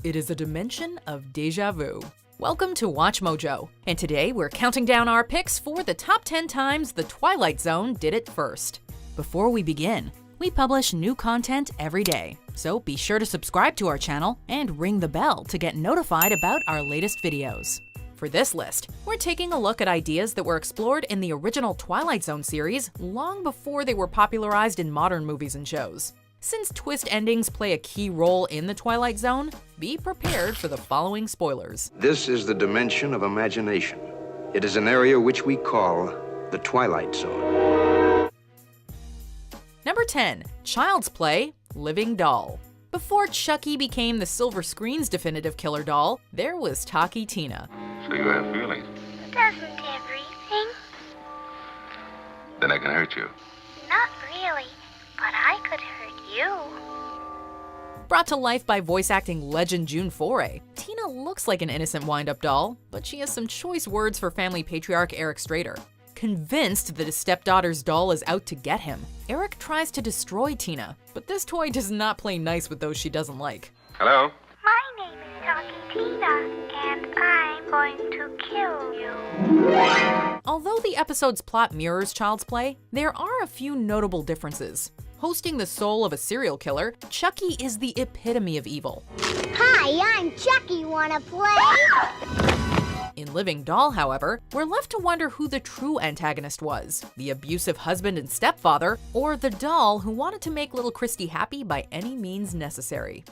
It is a dimension of deja vu. Welcome to Watch Mojo, and today we're counting down our picks for the top 10 times the Twilight Zone did it first. Before we begin, we publish new content every day, so be sure to subscribe to our channel and ring the bell to get notified about our latest videos. For this list, we're taking a look at ideas that were explored in the original Twilight Zone series long before they were popularized in modern movies and shows. Since twist endings play a key role in the Twilight Zone, be prepared for the following spoilers. This is the dimension of imagination. It is an area which we call the Twilight Zone. Number 10. Child's Play, Living Doll. Before Chucky became the silver screen's definitive killer doll, there was Talkie Tina. So you have feelings? Doesn't everything? Then I can hurt you. Not really, but I could hurt you. Brought to life by voice acting legend June Foray, Tina looks like an innocent wind-up doll, but she has some choice words for family patriarch Eric Strader. Convinced that his stepdaughter's doll is out to get him, Eric tries to destroy Tina, but this toy does not play nice with those she doesn't like. Hello? My name is Talkie Tina, and I'm going to kill you. Although the episode's plot mirrors Child's Play, there are a few notable differences. Hosting the soul of a serial killer, Chucky is the epitome of evil. Hi, I'm Chucky. Wanna play? In Living Doll, however, we're left to wonder who the true antagonist was, the abusive husband and stepfather, or the doll who wanted to make little Christy happy by any means necessary.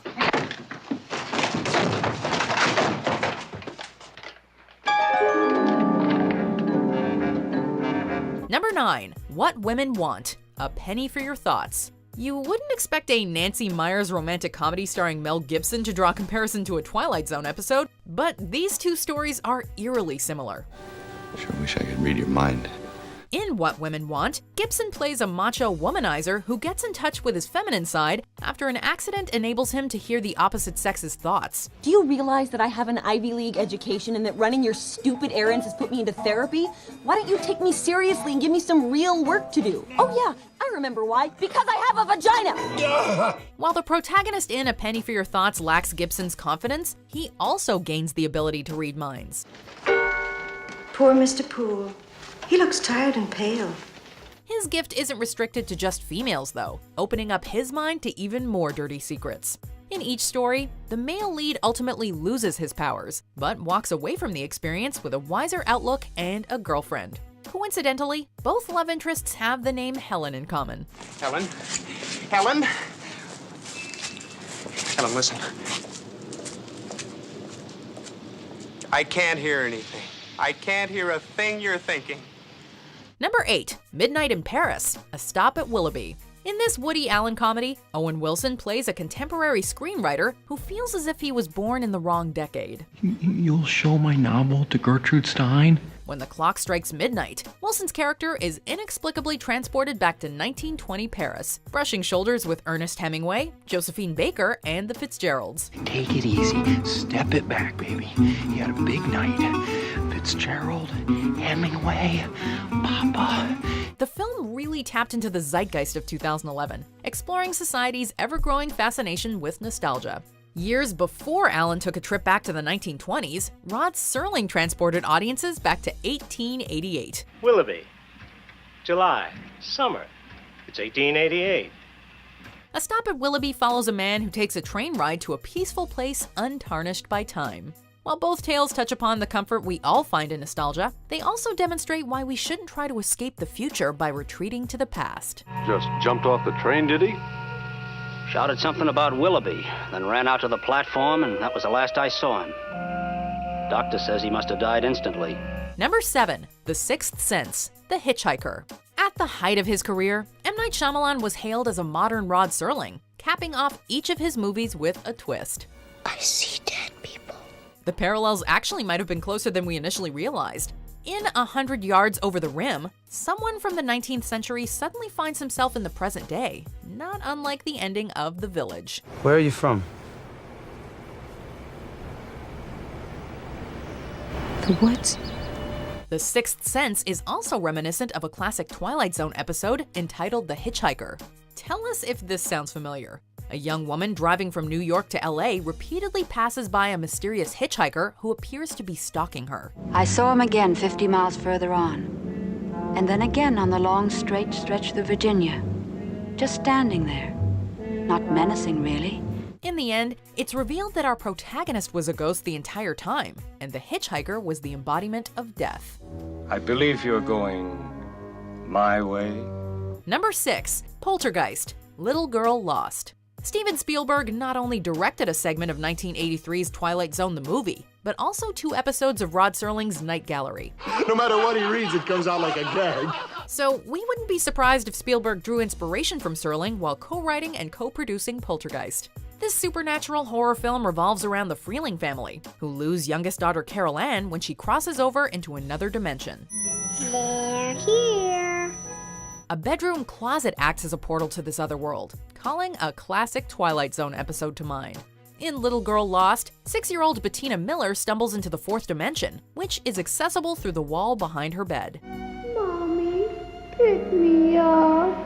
Number 9. What Women Want, A Penny for Your Thoughts. You wouldn't expect a Nancy Meyers romantic comedy starring Mel Gibson to draw comparison to a Twilight Zone episode, but these two stories are eerily similar. Sure wish I could read your mind. In What Women Want, Gibson plays a macho womanizer who gets in touch with his feminine side after an accident enables him to hear the opposite sex's thoughts. Do you realize that I have an Ivy League education and that running your stupid errands has put me into therapy? Why don't you take me seriously and give me some real work to do? Oh yeah, I remember why. Because I have a vagina! While the protagonist in A Penny for Your Thoughts lacks Gibson's confidence, he also gains the ability to read minds. Poor Mr. Poole. He looks tired and pale. His gift isn't restricted to just females, though, opening up his mind to even more dirty secrets. In each story, the male lead ultimately loses his powers, but walks away from the experience with a wiser outlook and a girlfriend. Coincidentally, both love interests have the name Helen in common. Helen? Helen? Helen, listen. I can't hear anything. I can't hear a thing you're thinking. Number 8. Midnight in Paris, A Stop at Willoughby. In this Woody Allen comedy, Owen Wilson plays a contemporary screenwriter who feels as if he was born in the wrong decade. You'll show my novel to Gertrude Stein? When the clock strikes midnight, Wilson's character is inexplicably transported back to 1920 Paris, brushing shoulders with Ernest Hemingway, Josephine Baker, and the Fitzgeralds. Take it easy. Step it back, baby. You had a big night. Fitzgerald, Hemingway, Papa. The film really tapped into the zeitgeist of 2011, exploring society's ever-growing fascination with nostalgia. Years before Allen took a trip back to the 1920s, Rod Serling transported audiences back to 1888. Willoughby. July. Summer. It's 1888. A Stop at Willoughby follows a man who takes a train ride to a peaceful place untarnished by time. While both tales touch upon the comfort we all find in nostalgia, they also demonstrate why we shouldn't try to escape the future by retreating to the past. Just jumped off the train, did he? Shouted something about Willoughby, then ran out to the platform, and that was the last I saw him. Doctor says he must have died instantly. Number 7. The Sixth Sense, The Hitchhiker. At the height of his career, M. Night Shyamalan was hailed as a modern Rod Serling, capping off each of his movies with a twist. I see dead people. The parallels actually might have been closer than we initially realized. In 100 Yards Over the Rim, someone from the 19th century suddenly finds himself in the present day, not unlike the ending of The Village. Where are you from? The woods. The Sixth Sense is also reminiscent of a classic Twilight Zone episode entitled The Hitchhiker. Tell us if this sounds familiar. A young woman driving from New York to LA repeatedly passes by a mysterious hitchhiker who appears to be stalking her. I saw him again 50 miles further on, and then again on the long, straight stretch through Virginia. Just standing there. Not menacing, really. In the end, it's revealed that our protagonist was a ghost the entire time, and the hitchhiker was the embodiment of death. I believe you're going my way. Number 6. Poltergeist, Little Girl Lost. Steven Spielberg not only directed a segment of 1983's Twilight Zone the movie, but also 2 episodes of Rod Serling's Night Gallery. No matter what he reads, it comes out like a gag. So we wouldn't be surprised if Spielberg drew inspiration from Serling while co-writing and co-producing Poltergeist. This supernatural horror film revolves around the Freeling family, who lose youngest daughter Carol Ann when she crosses over into another dimension. They're here. A bedroom closet acts as a portal to this other world, calling a classic Twilight Zone episode to mind. In Little Girl Lost, 6-year-old Bettina Miller stumbles into the 4th dimension, which is accessible through the wall behind her bed. Mommy, pick me up.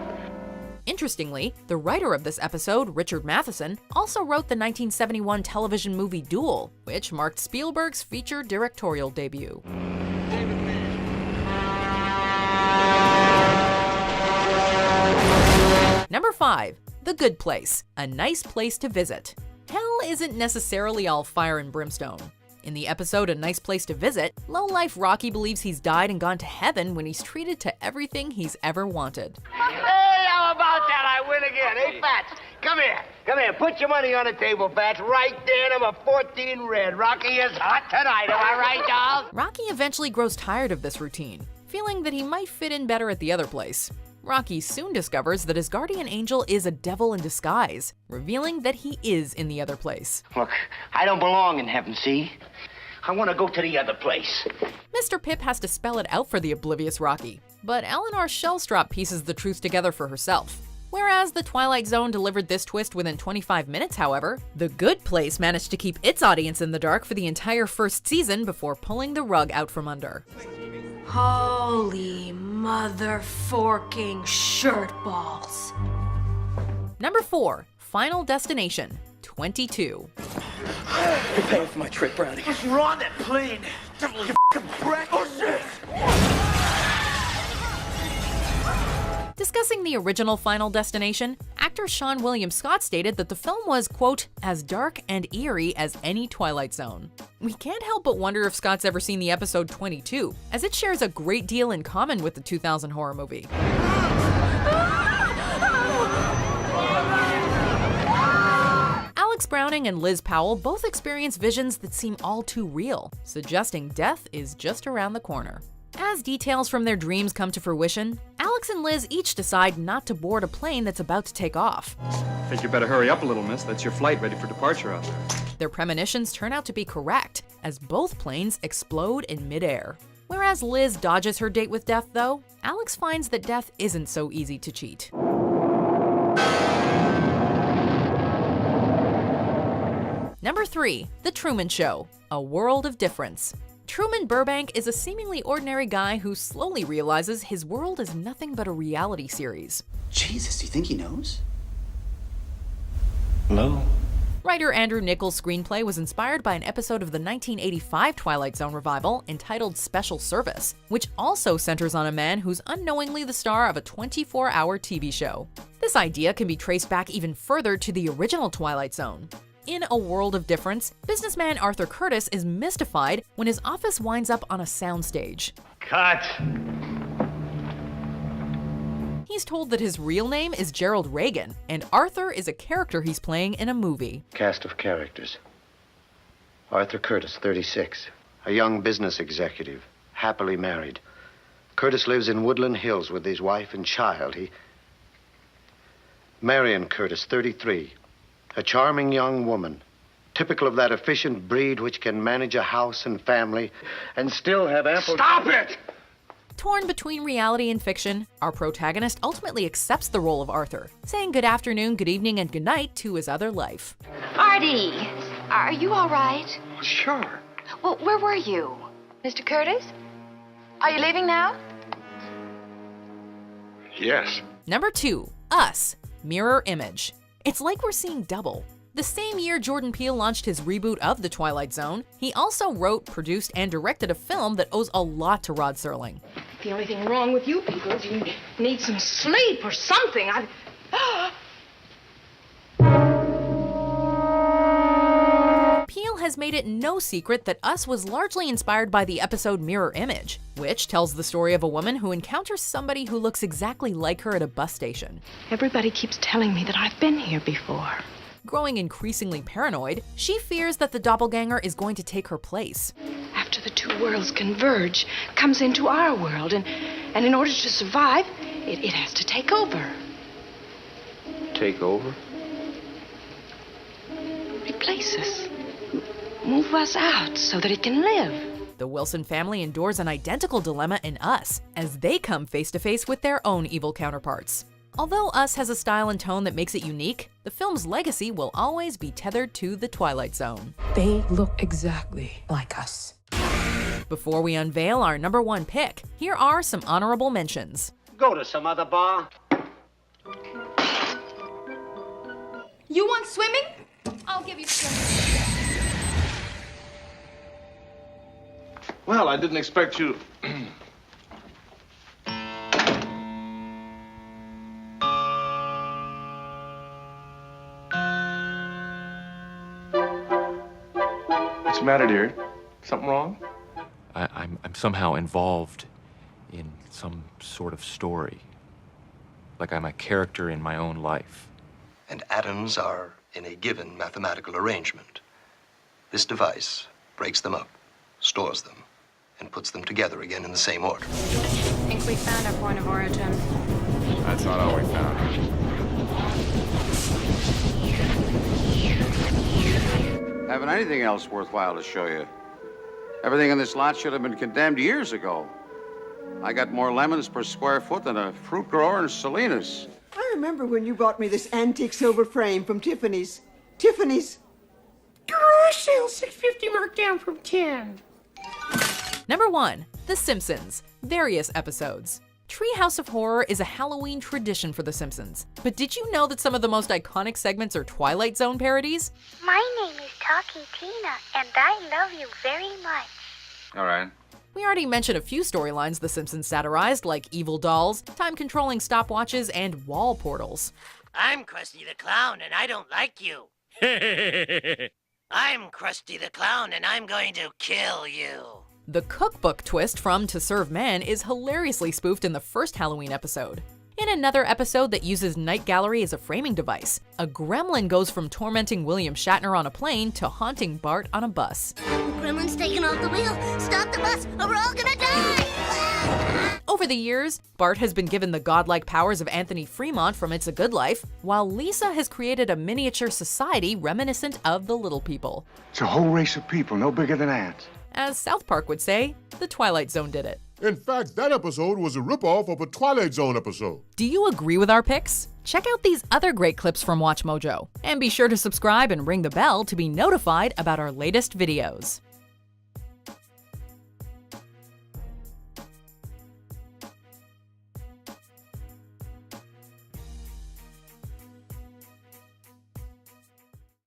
Interestingly, the writer of this episode, Richard Matheson, also wrote the 1971 television movie Duel, which marked Spielberg's feature directorial debut. Number 5. The Good Place, A Nice Place to Visit. Hell isn't necessarily all fire and brimstone. In the episode A Nice Place to Visit, low-life Rocky believes he's died and gone to heaven when he's treated to everything he's ever wanted. Hey, how about that? I win again. Hey, Fats, come here. Come here. Put your money on the table, Fats. Right there, number 14 red. Rocky is hot tonight. Am I right, dolls? Rocky eventually grows tired of this routine, feeling that he might fit in better at the other place. Rocky soon discovers that his guardian angel is a devil in disguise, revealing that he is in the other place. Look, I don't belong in heaven, see? I want to go to the other place. Mr. Pip has to spell it out for the oblivious Rocky, but Eleanor Shellstrop pieces the truth together for herself. Whereas The Twilight Zone delivered this twist within 25 minutes, however, The Good Place managed to keep its audience in the dark for the entire first season before pulling the rug out from under. Holy mother-forking shirt balls. Number 4. Final Destination, 22. You're paying for my trip, Brownie. You're on that plane. You f***ing brat. Oh, shit! Discussing the original Final Destination, actor Sean William Scott stated that the film was, quote, as dark and eerie as any Twilight Zone. We can't help but wonder if Scott's ever seen the episode 22, as it shares a great deal in common with the 2000 horror movie. Alex Browning and Liz Powell both experience visions that seem all too real, suggesting death is just around the corner. As details from their dreams come to fruition, Alex and Liz each decide not to board a plane that's about to take off. I think you better hurry up a little, miss. That's your flight ready for departure out there. Their premonitions turn out to be correct, as both planes explode in midair. Whereas Liz dodges her date with death, though, Alex finds that death isn't so easy to cheat. Number 3. The Truman Show, A World of Difference. Truman Burbank is a seemingly ordinary guy who slowly realizes his world is nothing but a reality series. Jesus, do you think he knows? Hello? Writer Andrew Nichols' screenplay was inspired by an episode of the 1985 Twilight Zone revival entitled Special Service, which also centers on a man who's unknowingly the star of a 24-hour TV show. This idea can be traced back even further to the original Twilight Zone. In A World of Difference, businessman Arthur Curtis is mystified when his office winds up on a soundstage. Cut! He's told that his real name is Gerald Reagan, and Arthur is a character he's playing in a movie. Cast of characters. Arthur Curtis, 36. A young business executive, happily married. Curtis lives in Woodland Hills with his wife and child. Marion Curtis, 33. A charming young woman, typical of that efficient breed which can manage a house and family and still have ample... Stop it! Torn between reality and fiction, our protagonist ultimately accepts the role of Arthur, saying good afternoon, good evening, and good night to his other life. Artie, are you all right? Sure. Well, where were you? Mr. Curtis? Are you leaving now? Yes. Number 2. Us, Mirror Image. It's like we're seeing double. The same year Jordan Peele launched his reboot of The Twilight Zone, he also wrote, produced, and directed a film that owes a lot to Rod Serling. The only thing wrong with you people is you need some sleep or something. Peele has made it no secret that Us was largely inspired by the episode Mirror Image, which tells the story of a woman who encounters somebody who looks exactly like her at a bus station. Everybody keeps telling me that I've been here before. Growing increasingly paranoid, she fears that the doppelganger is going to take her place. After the two worlds converge, comes into our world, and in order to survive, it has to take over. Take over? Replace us. Move us out so that it can live. The Wilson family endures an identical dilemma in Us, as they come face to face with their own evil counterparts. Although Us has a style and tone that makes it unique, the film's legacy will always be tethered to The Twilight Zone. They look exactly like us. Before we unveil our number one pick, here are some honorable mentions. Go to some other bar. You want swimming? I'll give you swimming. Well, I didn't expect you... What's the matter, dear? Something wrong? I'm somehow involved in some sort of story. Like I'm a character in my own life. And atoms are in a given mathematical arrangement. This device breaks them up, stores them, and puts them together again in the same order. I think we found our point of origin. That's not all we found. Haven't anything else worthwhile to show you. Everything in this lot should have been condemned years ago. I got more lemons per square foot than a fruit grower in Salinas. I remember when you bought me this antique silver frame from Tiffany's. Tiffany's. Garage sale, $6.50 marked down from 10. Number 1. The Simpsons. Various episodes. Treehouse of Horror is a Halloween tradition for The Simpsons. But did you know that some of the most iconic segments are Twilight Zone parodies? My name is Talkie Tina, and I love you very much. All right. We already mentioned a few storylines The Simpsons satirized, like evil dolls, time-controlling stopwatches, and wall portals. I'm Krusty the Clown, and I don't like you. I'm Krusty the Clown, and I'm going to kill you. The cookbook twist from To Serve Man is hilariously spoofed in the first Halloween episode. In another episode that uses Night Gallery as a framing device, a gremlin goes from tormenting William Shatner on a plane to haunting Bart on a bus. The gremlin's taking off the wheel. Stop the bus, or we're all gonna die! Over the years, Bart has been given the godlike powers of Anthony Fremont from It's a Good Life, while Lisa has created a miniature society reminiscent of the Little People. It's a whole race of people, no bigger than ants. As South Park would say, The Twilight Zone did it. In fact, that episode was a ripoff of a Twilight Zone episode. Do you agree with our picks? Check out these other great clips from Watch Mojo, and be sure to subscribe and ring the bell to be notified about our latest videos.